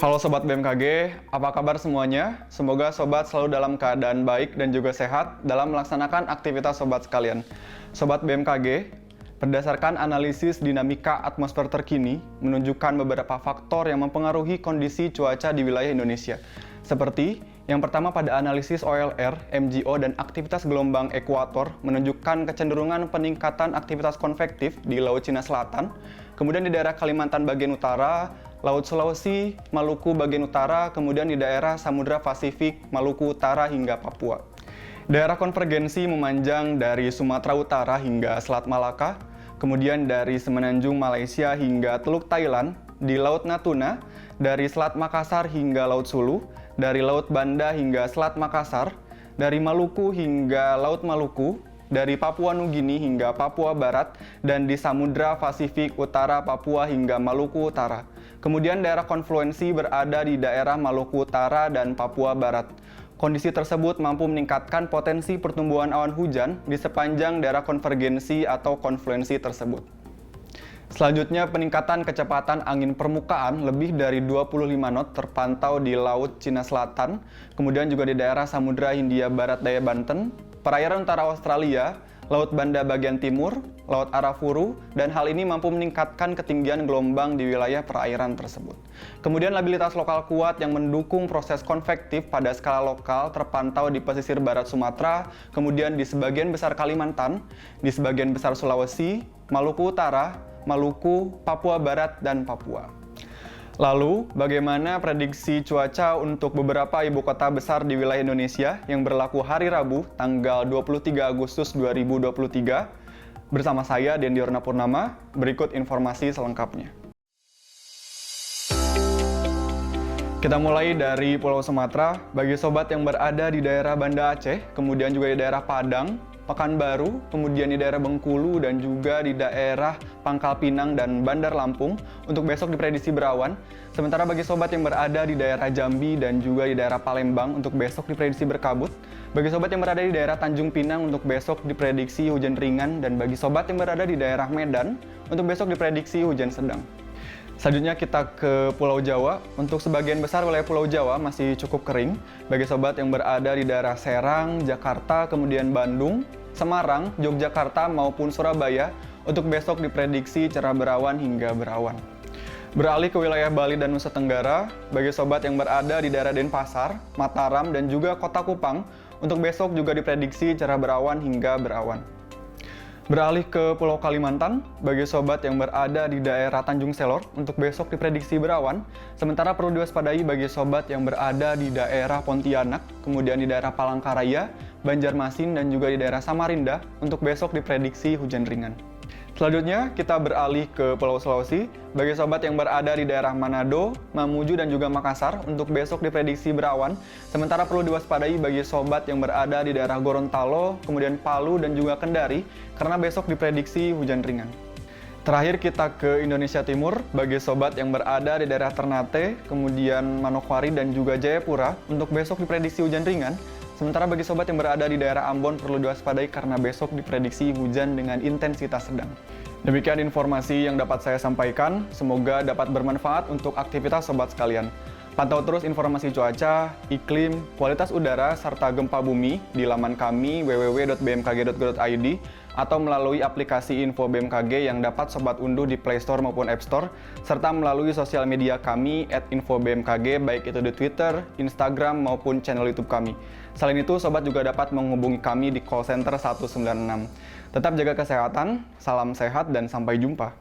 Halo Sobat BMKG, apa kabar semuanya? Semoga Sobat selalu dalam keadaan baik dan juga sehat dalam melaksanakan aktivitas Sobat sekalian. Sobat BMKG, berdasarkan analisis dinamika atmosfer terkini, menunjukkan beberapa faktor yang mempengaruhi kondisi cuaca di wilayah Indonesia. Seperti, yang pertama pada analisis OLR, MGO, dan aktivitas gelombang ekuator menunjukkan kecenderungan peningkatan aktivitas konvektif di Laut Cina Selatan, kemudian di daerah Kalimantan bagian utara, Laut Sulawesi, Maluku bagian utara, kemudian di daerah Samudra Pasifik, Maluku Utara hingga Papua. Daerah konvergensi memanjang dari Sumatera Utara hingga Selat Malaka, kemudian dari Semenanjung Malaysia hingga Teluk Thailand, di Laut Natuna, dari Selat Makassar hingga Laut Sulu, dari Laut Banda hingga Selat Makassar, dari Maluku hingga Laut Maluku, dari Papua Nugini hingga Papua Barat, dan di Samudra Pasifik Utara Papua hingga Maluku Utara. Kemudian daerah konfluensi berada di daerah Maluku Utara dan Papua Barat. Kondisi tersebut mampu meningkatkan potensi pertumbuhan awan hujan di sepanjang daerah konvergensi atau konfluensi tersebut. Selanjutnya, peningkatan kecepatan angin permukaan lebih dari 25 knot terpantau di Laut Cina Selatan, kemudian juga di daerah Samudra Hindia Barat Daya Banten, perairan utara Australia, Laut Banda bagian timur, Laut Arafuru, dan hal ini mampu meningkatkan ketinggian gelombang di wilayah perairan tersebut. Kemudian labilitas lokal kuat yang mendukung proses konvektif pada skala lokal terpantau di pesisir barat Sumatera, kemudian di sebagian besar Kalimantan, di sebagian besar Sulawesi, Maluku Utara, Maluku, Papua Barat, dan Papua. Lalu, bagaimana prediksi cuaca untuk beberapa ibu kota besar di wilayah Indonesia yang berlaku hari Rabu, tanggal 23 Agustus 2023? Bersama saya, Dendi Orna Purnama, berikut informasi selengkapnya. Kita mulai dari Pulau Sumatera. Bagi sobat yang berada di daerah Banda Aceh, kemudian juga di daerah Padang, Pekanbaru, kemudian di daerah Bengkulu, dan juga di daerah Pangkal Pinang dan Bandar Lampung, untuk besok diprediksi berawan. Sementara bagi sobat yang berada di daerah Jambi dan juga di daerah Palembang, untuk besok diprediksi berkabut. Bagi sobat yang berada di daerah Tanjung Pinang, untuk besok diprediksi hujan ringan. Dan bagi sobat yang berada di daerah Medan, untuk besok diprediksi hujan sedang. Selanjutnya kita ke Pulau Jawa. Untuk sebagian besar wilayah Pulau Jawa masih cukup kering. Bagi sobat yang berada di daerah Serang, Jakarta, kemudian Bandung, Semarang, Yogyakarta maupun Surabaya, untuk besok diprediksi cerah berawan hingga berawan. Beralih ke wilayah Bali dan Nusa Tenggara, bagi sobat yang berada di daerah Denpasar, Mataram, dan juga Kota Kupang, untuk besok juga diprediksi cerah berawan hingga berawan. Beralih ke Pulau Kalimantan, bagi sobat yang berada di daerah Tanjung Selor, untuk besok diprediksi berawan. Sementara perlu diwaspadai bagi sobat yang berada di daerah Pontianak, kemudian di daerah Palangkaraya, Banjarmasin, dan juga di daerah Samarinda, untuk besok diprediksi hujan ringan. Selanjutnya, kita beralih ke Pulau Sulawesi. Bagi sobat yang berada di daerah Manado, Mamuju, dan juga Makassar, untuk besok diprediksi berawan. Sementara perlu diwaspadai bagi sobat yang berada di daerah Gorontalo, kemudian Palu, dan juga Kendari, karena besok diprediksi hujan ringan. Terakhir kita ke Indonesia Timur. Bagi sobat yang berada di daerah Ternate, kemudian Manokwari, dan juga Jayapura, untuk besok diprediksi hujan ringan. Sementara bagi sobat yang berada di daerah Ambon perlu diwaspadai karena besok diprediksi hujan dengan intensitas sedang. Demikian informasi yang dapat saya sampaikan, semoga dapat bermanfaat untuk aktivitas sobat sekalian. Pantau terus informasi cuaca, iklim, kualitas udara, serta gempa bumi di laman kami www.bmkg.go.id atau melalui aplikasi Info BMKG yang dapat sobat unduh di Play Store maupun App Store, serta melalui sosial media kami @infobmkg, baik itu di Twitter, Instagram, maupun channel YouTube kami. Selain itu, sobat juga dapat menghubungi kami di call center 196. Tetap jaga kesehatan, salam sehat, dan sampai jumpa.